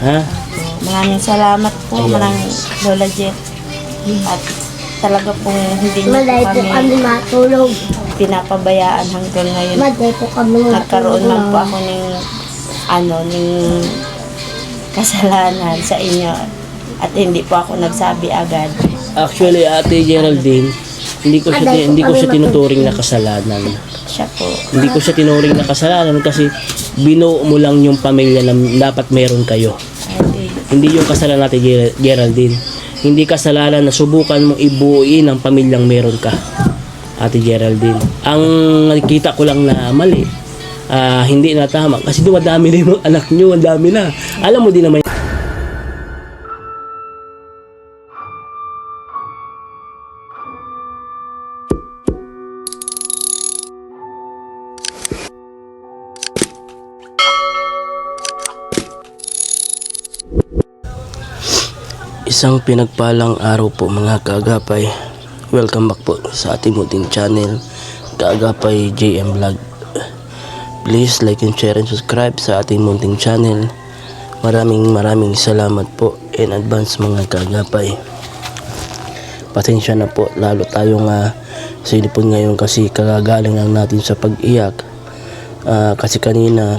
Ha? Maraming salamat po, Ayan. maraming Lola Jet. At talaga pong hindi niyo Maday po po kami kami matulog. pinapabayaan hanggang ngayon. Maday po kami Nagkaroon matulog. man po ako ng kasalanan sa inyo at hindi po ako nagsabi agad. Actually, Ate Geraldine, hindi ko siya tinuturing na kasalanan. Siya po. Hindi ko siya tinuring na kasalanan kasi binuo mo lang yung pamilya na dapat meron kayo. Hindi yung kasalanan natin, Geraldine. Hindi kasalanan na subukan mong ibuuin ang pamilyang meron ka, Ate Geraldine. Ang nakikita ko lang na mali, hindi na tama. Kasi dumadami na yung anak nyo, ang dami na. Alam mo din naman. Isang pinagpalang araw po mga kaagapay. Welcome back po sa ating munting channel, Kaagapay JM Vlog. Please like and share and subscribe sa ating munting channel. Maraming salamat po in advance mga kaagapay. Pasensya na po, lalo tayong sinipon ngayon kasi kagagaling lang natin sa pag-iyak. Kasi kanina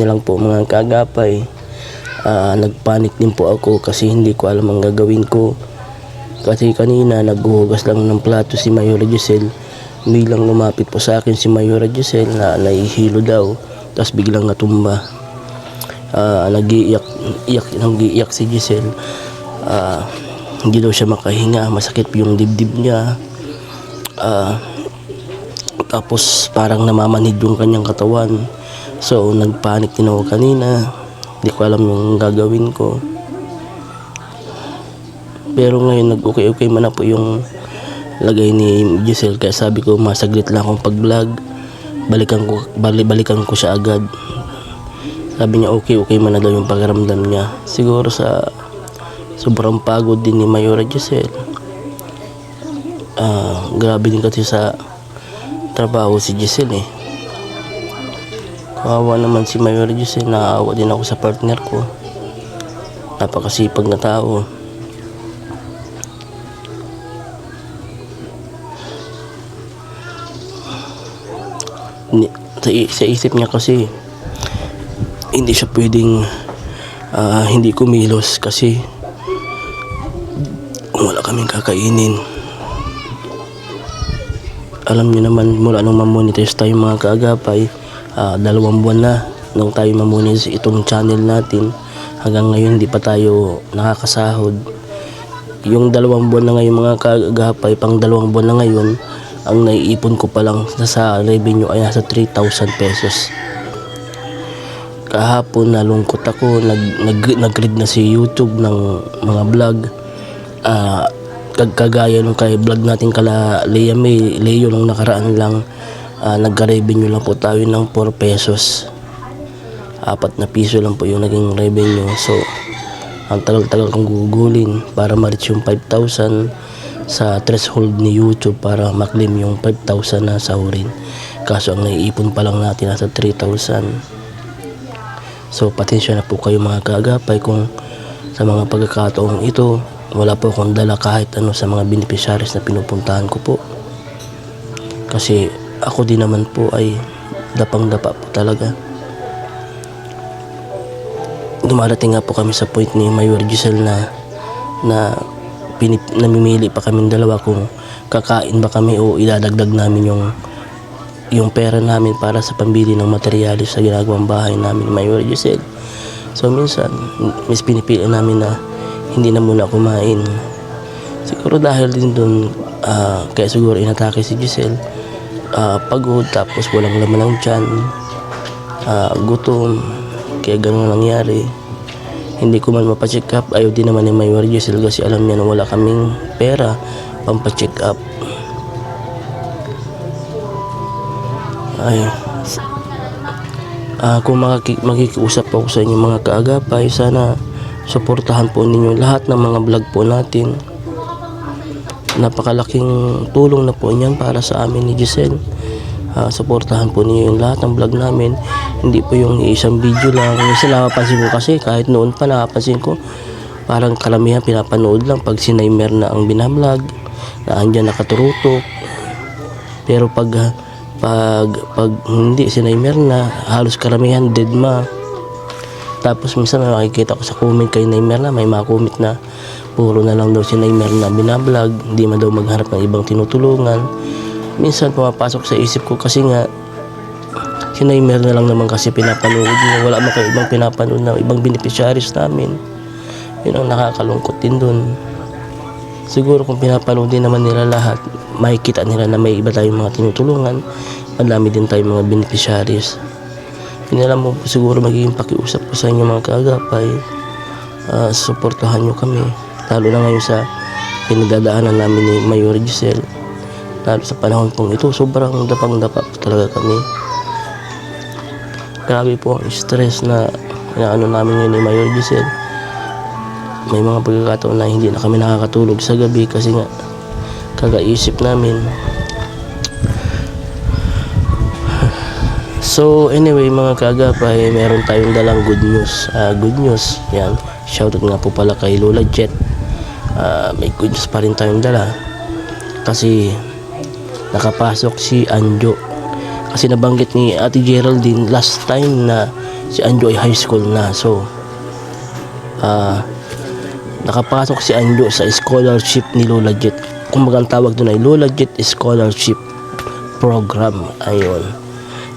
lang po mga kaagapay. Nagpanik din po ako kasi hindi ko alam ang gagawin ko. Kasi kanina naghuhugas lang ng plato si Mayora Giselle. Biglang lumapit po sa akin si Mayora Giselle na nahihilo daw. Tapos biglang natumba. Nag-iiyak si Giselle. Hindi daw siya makahinga. Masakit yung dibdib niya. Tapos parang namamanhid yung kanyang katawan. So nagpanik din ako kanina. Hindi ko alam yung gagawin ko. Pero ngayon nag-okay man na po yung lagay ni Giselle. Kaya sabi ko masaglit lang akong pag-vlog. Balikan ko siya agad. Sabi niya okay man na daw yung pakiramdam niya. Siguro sa sobrang pagod din ni Mayora Giselle. Grabe din kasi sa trabaho si Giselle eh. Kawawa naman si Mayora Giselle, naawa din ako sa partner ko. Napakasipag na tao. Sa isip niya kasi hindi siya pwedeng hindi kumilos kasi wala kaming kakainin. Alam niyo naman mula nung mamonetize tayo mga kaagapay, 2 buwan na nung tayo mamonetize itong channel natin, hanggang ngayon hindi pa tayo nakakasahod. Yung 2 buwan na ngayon mga kaagapay, pang 2 buwan na ngayon, ang naiipon ko pa lang sa revenue ay nasa 3,000 pesos. Kahapon nalungkot ako, nag-read na si YouTube ng mga vlog. Kagaya nung kay vlog natin kala Leo nung nakaraan lang, nagka-revenue lang po tayo ng 4 pesos. 4 na piso lang po yung naging revenue. So ang tagal-tagal kong gugulin para ma-reach yung 5,000 sa threshold ni YouTube para maklim yung 5,000 na sahurin. Kaso ang naiipon pa lang natin nasa 3,000. So patensya na po kayo mga kaagapay kung sa mga pagkakataong ito wala po akong dala kahit ano sa mga beneficiaries na pinupuntahan ko po. Kasi ako din naman po ay dapang-dapa po talaga. Dumarating nga po kami sa point ni Mayora Giselle na namimili pa kaming dalawa kung kakain ba kami o idadagdag namin yung pera namin para sa pambili ng materialis sa ginagawang bahay namin ni Mayora Giselle. So minsan pinipili namin na hindi na muna kumain. Siguro dahil din doon kaya siguro inatake si Giselle. Pagod tapos walang laman ng tiyan, gutom, kaya ganun nangyari. Hindi ko man mapacheck up. Ayaw din naman ni Mayora Giselle kasi alam niya na wala kaming pera pampacheck up. Kung makikiusap ako sa inyo mga kaagapay, sana suportahan po ninyo lahat ng mga vlog po natin. Napakalaking tulong na po niyan para sa amin ni Giselle. Suportahan po niyo yung lahat ng vlog namin. Hindi po yung isang video lang. Kasi napapansin ko kasi kahit noon pa napapansin ko parang kalamihan pinapanood lang pag si Neymer na ang binablog na andyan nakaturutok. Pero pag hindi si Neymer na, halos karamihan dead ma. Tapos minsan nakikita ko sa comment kay Neymer na may mga comment na puro na lang daw si Neymer na binablog, hindi man daw maghanap ng ibang tinutulungan. Minsan pumapasok sa isip ko kasi nga si Neymer na lang naman kasi pinapanood niya. Wala man kayo ibang pinapanood na ibang beneficiaries namin. Yun ang nakakalungkot din dun. Siguro kung pinapanood din naman nila lahat, makikita nila na may iba tayong mga tinutulungan, madami din tayong mga beneficiaries. Pinalam mo po siguro magiging pakiusap po sa inyo mga kaagapay. Suportahan nyo kami, lalo na ngayon sa pinagdadaanan namin ni Mayor Giselle. Lalo sa panahon pong ito, sobrang dapang-dapa po talaga kami. Grabe po ang stress na ano namin ngayon ni Mayor Giselle. May mga pagkakataon na hindi na kami nakakatulog sa gabi kasi nga kagaisip namin. So anyway mga kaagapay, meron tayong dalang good news. Good news, yan. Shoutout nga po pala kay Lola Jet. May good news pa rin tayong dala. Kasi nakapasok si Anjo. Kasi nabanggit ni Ate Geraldine last time na si Anjo ay high school na. So nakapasok si Anjo sa scholarship ni Lola Jet. Kung ang tawag doon ay Lola Jet Scholarship Program. Ayun.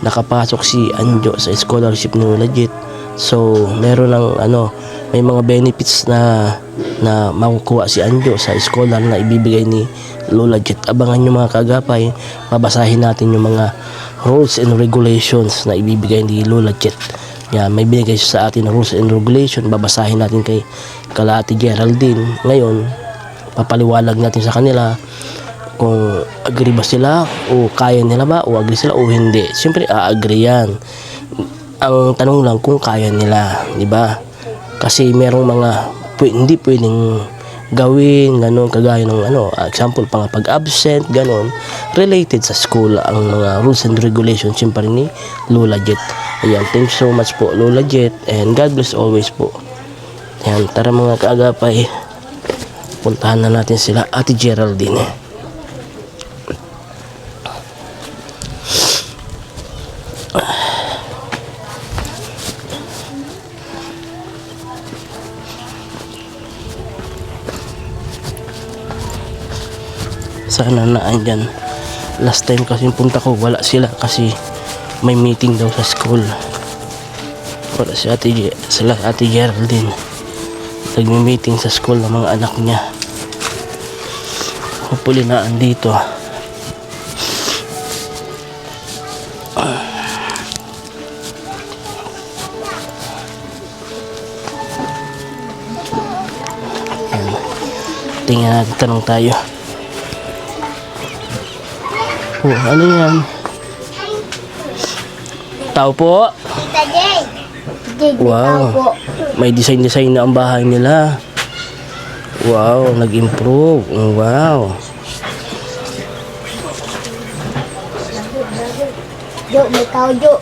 Nakapasok si Anjo sa scholarship ni Lola Jet. So meron ng may mga benefits na makukuha si Anjo sa scholar na ibibigay ni Lola Jet. Abangan nyo mga kaagapay, babasahin natin yung mga rules and regulations na ibibigay ni Lola Jet. Yan, may binigay sa atin na rules and regulation, babasahin natin kay Ate Geraldine. Ngayon papaliwalag natin sa kanila kung agree ba sila o kaya nila ba o agree sila o hindi. Siyempre agree yan. Ang tanong lang kung kaya nila, di ba? Kasi merong mga hindi pwedeng gawin ganon, kagaya ng example pang pag-absent ganon, related sa school. Ang mga rules and regulations siyempre ni Lola Jet. Ayan, thanks so much po Lola Jet, and God bless always po. Ayan, tara mga kaagapay, puntahan na natin sila Ate Geraldine. Sana na andyan. Last time kasi punta ko wala sila kasi may meeting daw sa school. Wala si Ate Geraldine. Nagmi-meeting sa school ng mga anak niya. Hopefully na andito. Tingnan natin, tanong tayo. Oh, ano yan? Tao po? Tita Jay. Wow. May design na ang bahay nila. Wow, nag-improve. Wow. Jo, may tao, Jo.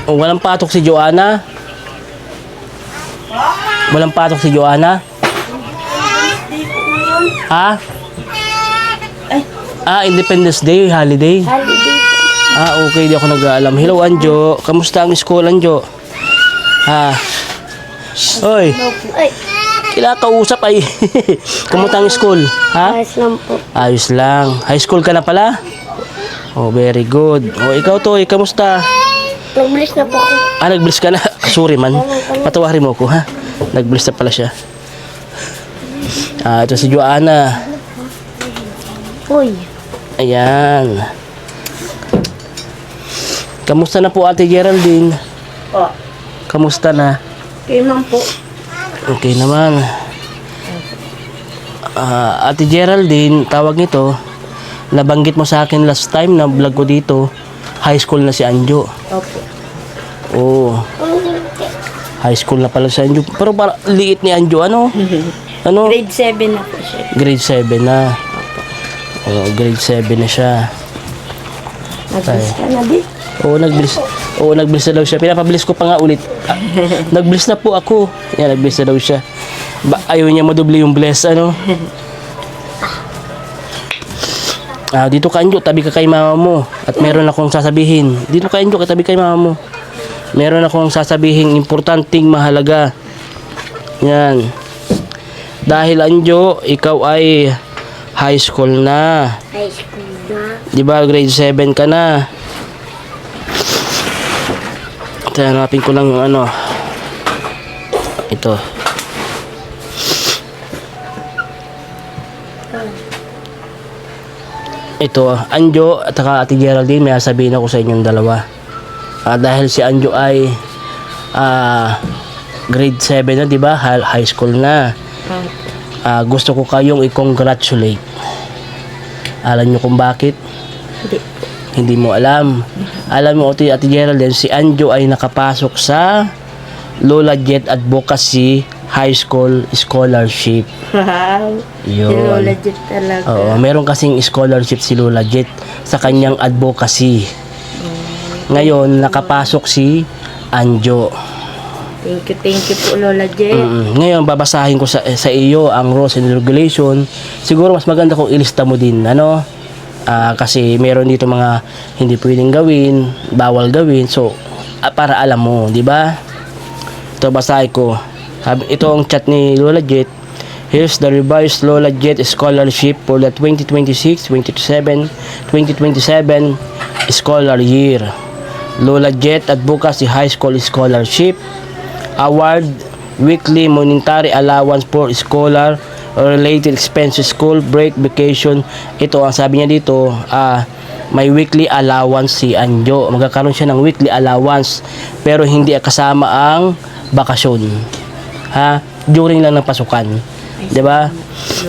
Oh, walang patok si Joanna? Walang patok si Joanna? Ha? Independence Day, holiday. Okay, di ako nag-aalam. Hello, Anjo. Kamusta ang school, Anjo? Hoy. Kinakausap ay. Kamusta ang school? Ayos lang po. Ayos lang. High school ka na pala? Oh, very good. Oh, ikaw to, kamusta? Nag-bless na po ako. Nag-bless ka na? Sorry man. Patawarin mo ko, ha? Nag-bless na pala siya. Ito si Joanna. Uy. Ayan. Kamusta na po Ate Geraldine? Kamusta na? Okay man po. Okay naman. Ate Geraldine, tawag nito, nabanggit mo sa akin last time na vlog ko dito, high school na si Anjo. Opo. Oo. High school na pala si Anjo. Pero para liit ni Anjo, ano? Grade 7 na po siya. Grade 7 na. Grade 7 na siya. Nag-bless ka na di. Oo, nag-bless na daw siya. Pinapabilis ko pa nga ulit. Nag-bless na po ako. Yan, nag-bless na daw siya. Ayaw niya madubli yung bless, ano? Dito ka, Anjo, tabi ka kay mama mo. At meron akong sasabihin. Dito ka, Anjo, tabi kay mama mo. Meron akong sasabihin importanteng mahalaga. Yan. Dahil, Anjo, ikaw ay high school na. High school na. Di ba, grade 7 ka na. Hanapin ko lang yung ano. Ito. Ito, Anjo at saka Ate Geraldine, may sabihin ako sa inyong dalawa. Dahil si Anjo ay grade 7 na, di ba? High school na. Gusto ko kayong i-congratulate. Alam nyo kung bakit? Hindi. Hindi mo alam. Alam mo, Ate Geraldine, si Anjo ay nakapasok sa Lola Jet Advocacy High School Scholarship. Wow. Yun. Legit talaga. Oo, meron kasing scholarship si Lola Jet sa kanyang advocacy. Ngayon, nakapasok si Anjo. Thank you po, Lola J. Ngayon, babasahin ko sa iyo ang rules and regulation. Siguro mas maganda kung ilista mo din, ano? Kasi meron dito mga hindi pwedeng gawin, bawal gawin. So, para alam mo, di ba? Ito, basahin ko. Ito ang chat ni Lola Jet. Here's the revised Lola Jet Scholarship for the 2026-2027 scholar year. Lola Jet Advocacy High School Scholarship Award, weekly monetary allowance for scholar or related expenses, school break, vacation. Ito ang sabi niya dito, may weekly allowance si Anjo. Magkakaroon siya ng weekly allowance pero hindi kasama ang bakasyon. During lang ng pasukan. 'Di ba?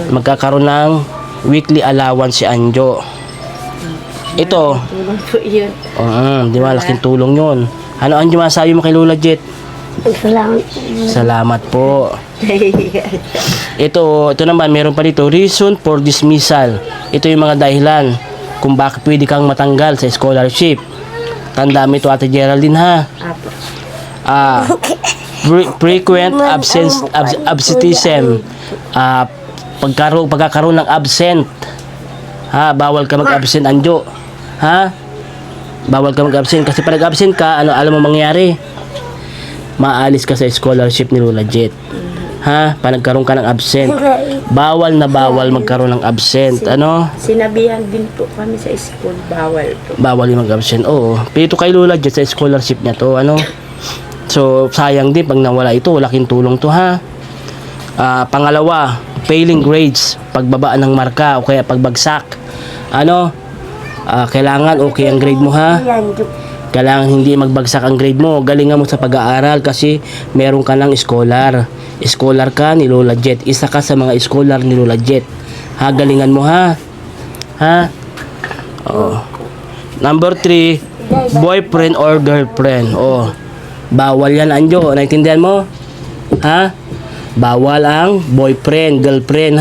Magkakaroon ng weekly allowance si Anjo. Ito. Tulong po yun. Di ba? Laking tulong 'yon. Ano Anjo masabi mo kay Lola Jet? Salamat. Salamat po. Ito naman, meron pa dito, reason for dismissal. Ito yung mga dahilan kung bakit pwede kang matanggal sa scholarship. Tandaan mo ito, Ate Geraldine, ha? Frequent absenteeism. Pagkakaroon ng absent. Bawal ka mag-absent, Anjo. Bawal ka mag-absent. Kasi pag nag-absent ka, alam mo mangyari? Maalis ka sa scholarship ni Lola Jet. Pag nagkaroon ka ng absent. Bawal na bawal magkaroon ng absent. Sinabihan din po kami sa school, bawal po. Bawal yung mag-absent. Oo. Pero kay Lola Jet sa scholarship niya to, So, sayang din pag nawala ito. Laking tulong to, pangalawa, failing grades. Pagbabaan ng marka o kaya pagbagsak. Kailangan okay ang grade mo, Kailangan hindi magbagsak ang grade mo. Galingan mo sa pag-aaral kasi meron ka ng scholar. Scholar ka ni Lola Jet. Isa ka sa mga scholar ni Lola Jet. Galingan mo, Number 3, boyfriend or girlfriend. Bawal yan, Anjo. Naintindihan mo? Bawal ang boyfriend, girlfriend,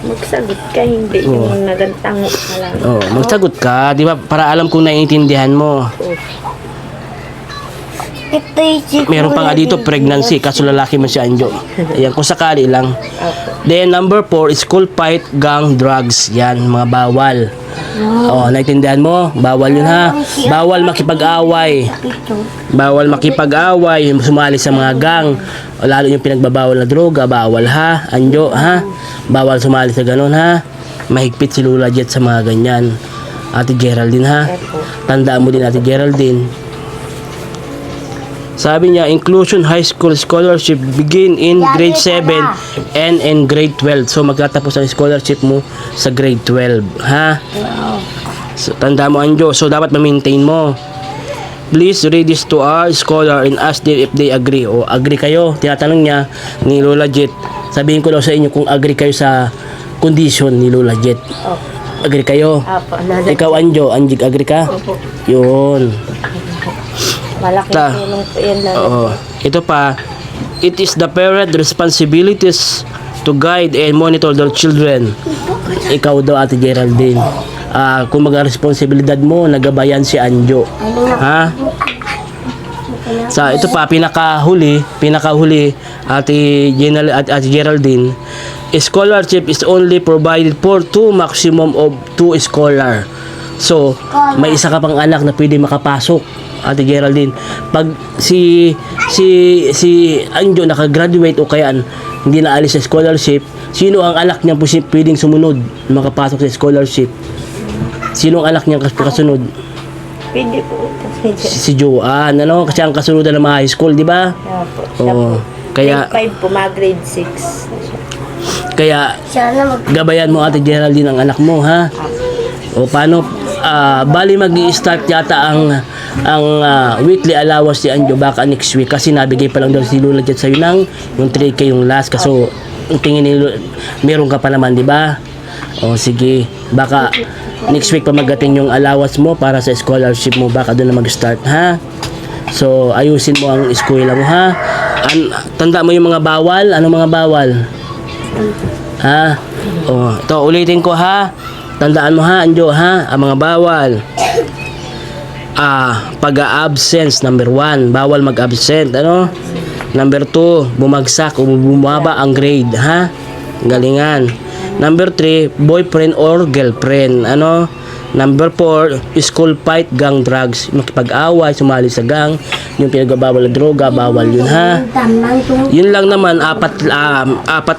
Magsagot ka, hindi yung nagantango ka lang. Magsagot ka, di ba? Para alam kung naiintindihan mo. Meron pa nga dito, pregnancy, kaso lalaki mo si Anjo. Ayan, kung sakali lang. Then, number 4, school fight, gang, drugs. Yan, mga bawal. Naiintindihan mo? Bawal yun, Bawal makipag-away. Bawal makipag-away, sumali sa mga gang. Lalo yung pinagbabawal na droga, bawal, Anjo, Bawal sumali sa ganun, Mahigpit si Lola Jet sa mga ganyan. Ate Geraldine, Tandaan mo din, Ate Geraldine. Sabi niya, inclusion high school scholarship begin in grade 7 and in grade 12. So, magtatapos ang scholarship mo sa grade 12, So, tandaan mo, Anjo. So, dapat ma-maintain mo. Please read this to our scholar and ask them if they agree. Agree kayo? Tinatanong niya ni Lola Jet. Sabihin ko daw sa inyo kung agree kayo sa condition ni Lola Jet. Agree kayo? Ikaw, Anjo, Anjig, agree ka? Yun. Malaking tulong po yan. Ito pa, it is the parent responsibilities to guide and monitor their children. Ikaw daw, Ate Geraldine. kung responsibilidad mo, nagabayan si Anjo. Ha? Sa ito pa, pinakahuli, Ate Geraldine, scholarship is only provided for 2 maximum of 2 scholar. So, may isa ka pang anak na pwede makapasok, Ate Geraldine. Pag si Anjo nakagraduate o kaya hindi na alis sa scholarship, sino ang anak niya pwedeng sumunod makapasok sa scholarship? Sino ang anak niya kasunod? Pwede po. Si Joanne, ano? Kasi ang kasunod ng mga high school, di ba? Kaya po. Siya Oo. po. Kaya, Grade 5 po, mga grade 6. kaya, gabayan mo, Ate Geraldine, ang anak mo, ha? O paano, bali mag-i-start yata ang weekly allowance ni Anjo baka next week kasi nabigay pa lang daw si Lola Jet sa'yo ng yung 3K yung last kaso yung tingin ni meron ka pa naman, di ba? O sige, baka next week pa magating yung allowance mo para sa scholarship mo, baka doon na mag-start, ha? So, ayusin mo ang eskwela mo, ha? Tanda mo yung mga bawal. Ano mga bawal? Ha? O, ito, ulitin ko, ha? Tandaan mo, ha, Anjo, ha? Ang mga bawal. Pag-absence, number 1. Bawal mag-absent, ano? Number 2, bumagsak o bumaba ang grade, ha? Galingan. Number 3, boyfriend or girlfriend, ano? Number 4, school fight, gang drugs. Makipag-away, sumali sa gang. Yung pinagbabawal na droga, bawal yun, ha? Yun lang naman, apat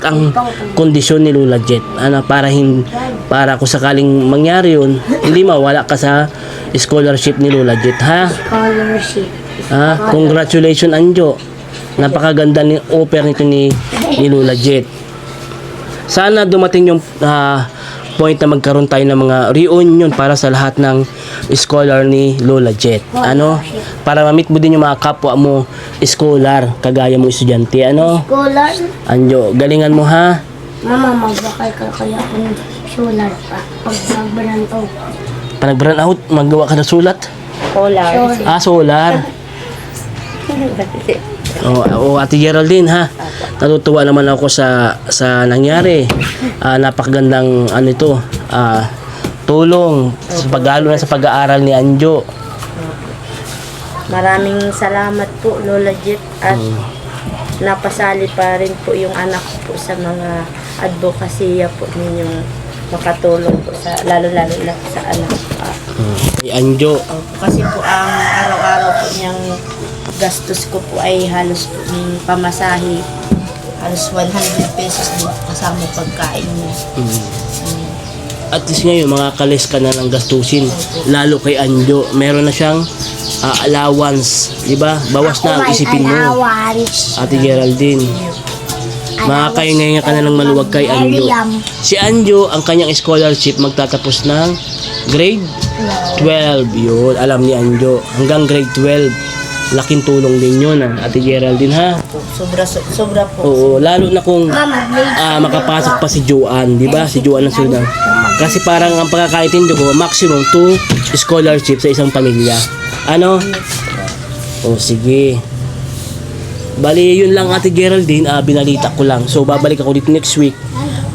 ang kondisyon ni Lola Jet. Ano, para kung sakaling mangyari yun, hindi mawala ka sa scholarship ni Lola Jet, ha? Scholarship. Congratulations, Anjo. Napakaganda ni offer nito ni Lola Jet. Sana dumating yung point na magkaroon tayo ng mga reunion para sa lahat ng scholar ni Lola Jet. Ano? Para ma-meet mo din yung mga kapwa mo scholar, kagaya mo estudyante. Ano? Scholar. Anjo, galingan mo, ha? Mama, magbakal ka kaya kung solar pa. Pag nagbarantaw. Pag nag-burn out, magawa ka ng sulat? Polar. Solar. Ate Geraldine, ha? Natutuwa naman ako sa nangyari. Napakagandang tulong sa lalo na sa pag-aaral ni Anjo. Maraming salamat po, Lola Jet. At napasali pa rin po yung anak ko po sa mga advokasya po ninyong makatulong po sa lalo-lalo na sa anak ko. Kay Anjo. Kasi po ang araw-araw po niyang gastos ko po ay halos po yung pamasahe. Halos 100 pesos din kasama pagkain niya. At least ngayon, makakalis ka na ng gastusin. Lalo kay Anjo, meron na siyang allowance. Diba? Bawas na ang isipin mo. Ate Geraldine. Makakaingay ka na ng maluwag kay Anjo. Si Anjo, ang kanyang scholarship magtatapos ng grade 12. Yun, alam ni Anjo. Hanggang grade 12. Laking tulong din yun, Ate Geraldine, ha? Sobra po. Oo, lalo na kung makapasok pa si Joanne, di ba? Si Joanne ang sunod. Kasi parang ang pagkakaintindi ko, maximum 2 scholarship sa isang pamilya. Ano? Sige. Bali, yun lang, Ate Geraldine, binalita ko lang. So, babalik ako dito next week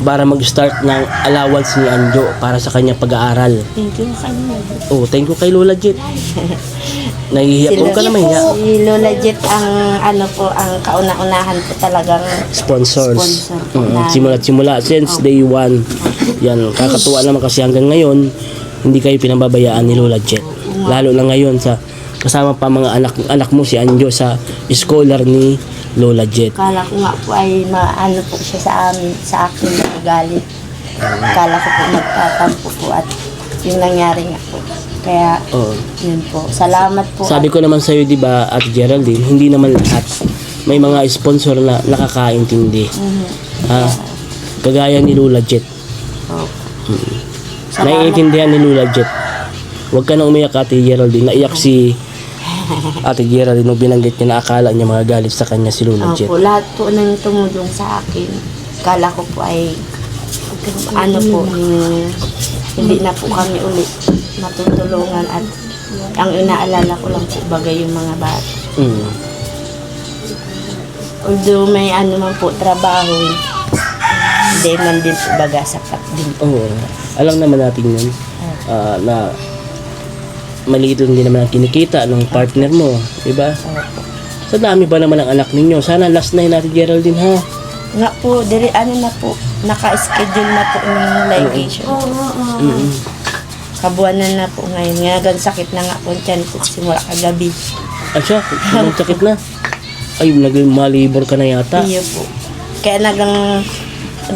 para mag-start ng allowance ni Anjo para sa kanyang pag-aaral. Thank you kay Thank you kay Lola Jet. Nahihiya po ka na mahiya. Si Lola Jet ang ang kauna-unahan po talagang Sponsors. sponsor po Simula since day 1. Yan, kakatuwa naman kasi hanggang ngayon hindi kayo pinababayaan ni Lola Jet. Lalo na ngayon kasama pa mga anak mo si Anjo sa scholar ni Lola Jet. Kala ko nga po ay maano po siya sa akin na galit. Kala ko po magtatampo po at yung nangyari nga po. Kaya, yun po. Salamat po. Sabi ko naman sa'yo, di ba, Ate Geraldine, hindi naman lahat. May mga sponsor na nakakaintindi. Kagaya ni Lola Jet. Naiintindihan ni Lola Jet. Huwag ka na umiyak, Ate Geraldine. Naiyak si Ate Geraldine nung binanggit niya na akala niya mga galit sa kanya si Lola Jet. Lahat po nang tumulong sa akin. Kala ko po ay hindi na po kami ulit matutulungan at ang inaalala ko lang po bagay yung mga bata. Although may man po trabaho, hindi man din po baga sapat din po. Alam naman natin yun. na maliit lang din naman ang kinikita ng partner mo, di ba? Sa dami ba naman ang anak ninyo? Sana last na yun natin, Geraldine, ha? Nga po, na po, naka-schedule na po ng ligation. Kabuanan na po ngayon. Ngayon, sakit na nga po tiyan po simula kagabi. Siya, ang sakit na. Ay, malibor ka na yata. Iyo po. Kaya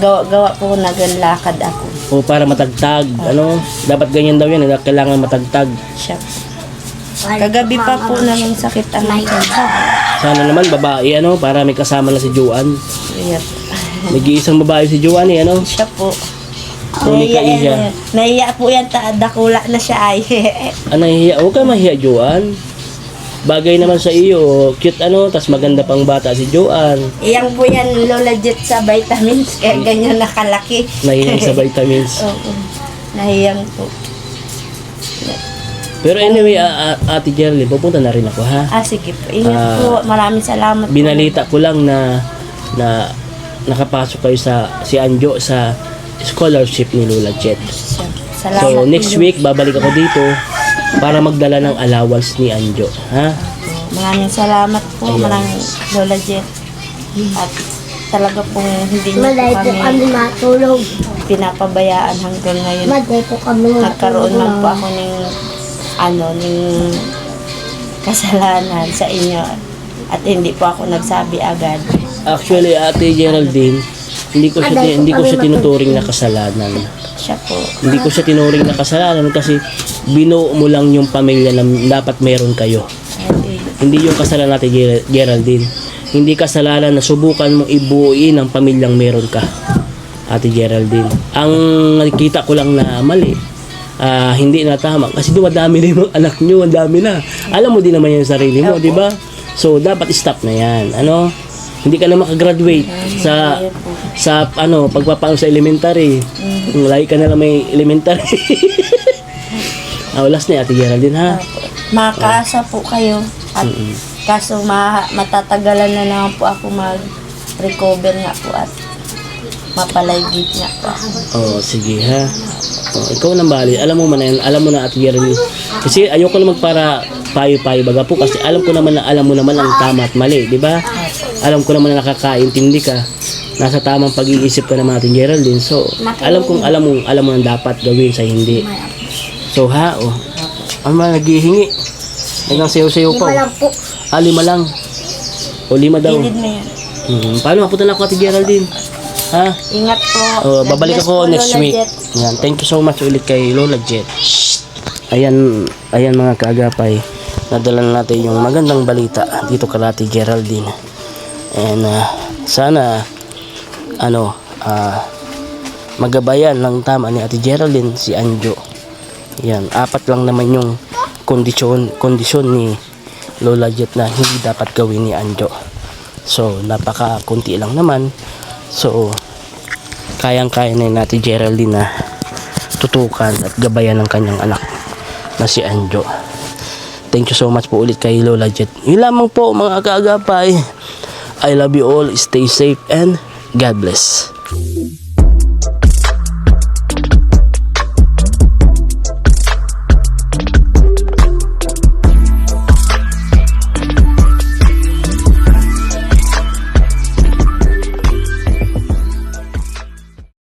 gawa po lakad ako. O para matagtag, ano? Dapat ganyan daw yan, kailangan matagtag. Siya po. Kagabi pa po naman sakit ang tiyan. Sana naman babae, ano? Para may kasama na si Joanne. Iya po. Nag-iisang babae si Joanne, ano? Siya po. Huli ka iya. Nahiya po yan, dakula na siya ay. Nahihiya? Huwag ka mahiya, Joanne. Bagay naman sa iyo, cute ano, tas maganda pang bata si Joanne. Iyang po yan, Lola Jet sa vitamins, kaya ganyan nakalaki. Nahiyang sa vitamins. Oo. Nahiyang po. Pero anyway, Ate Geraldine, pupunta na rin ako, ha? Sige po. Ingat po. Maraming salamat po. Binalita ko lang na nakapasok kayo si Anjo sa scholarship ni Lola Jet. Salamat So, next po. week, babalik ako dito para magdala ng allowance ni Anjo, ha? Maraming salamat po. Ayan. Maraming Lola Jet. At talaga pong hindi niyo Maday po po kami kami matulog. pinapabayaan hanggang ngayon. Maday po kami Nagkaroon man po ako ng kasalanan sa inyo at hindi po ako nagsabi agad. Actually, Ate Geraldine, hindi ko siya tinuturing na kasalanan. Siya po. Hindi ko siya tinuring na kasalanan kasi binuo mo lang yung pamilya na dapat meron kayo. Hindi yung kasalanan natin, Geraldine. Hindi kasalanan na subukan mong ibuuin ang pamilyang meron ka, Ate Geraldine. Ang nakikita ko lang na mali, hindi na tama. Kasi dumadami na yung anak nyo, ang dami na. Alam mo din naman yung sarili mo, di ba? So, dapat stop na yan. Ano? Hindi ka na makagraduate sa pagpapaano sa elementary. Lagi ka na lang may elementary. Last na, Ate Geraldine, ha? Makaasa po kayo at kaso matatagalan na naman po ako mag-recover nga po at mapalaygit nga po ako. Sige, ha? Ikaw nang bali. Alam mo man na yan. Alam mo na, Ate Geraldine. Kasi ayoko naman para payo-payo baga po kasi alam ko naman na alam mo naman ang tama at mali, di ba? Alam ko naman na nakakaintindi ka. Nasa tamang pag-iisip ka naman, Ate Geraldine. So, alam mo ang dapat gawin sa hindi. So, ano ba, naghihingi? Nagang sayo-sayo pa. Lima lang po. 5 lang. O 5 daw. Ilid mo yan. Paano mapunta na ako, Ate Geraldine? Ha? Ingat po. Babalik God bless ako po, next Lola week. Jet. Yan. Thank you so much ulit kay Lola Jet. Ayan mga kaagapay. Nadala na natin yung magandang balita dito kay Ate Geraldine. And sana magabayan ng tama ni Ate Geraldine si Anjo. Yan, 4 lang naman yung kondisyon ni Lola Jet na hindi dapat gawin ni Anjo. So, napaka-kunti lang naman. So, kayang-kaya na yung Ate Geraldine na tutukan at gabayan ng kanyang anak na si Anjo. Thank you so much po ulit kay Lola Jet. Yun lamang po mga kaagapay. I love you all. Stay safe and God bless.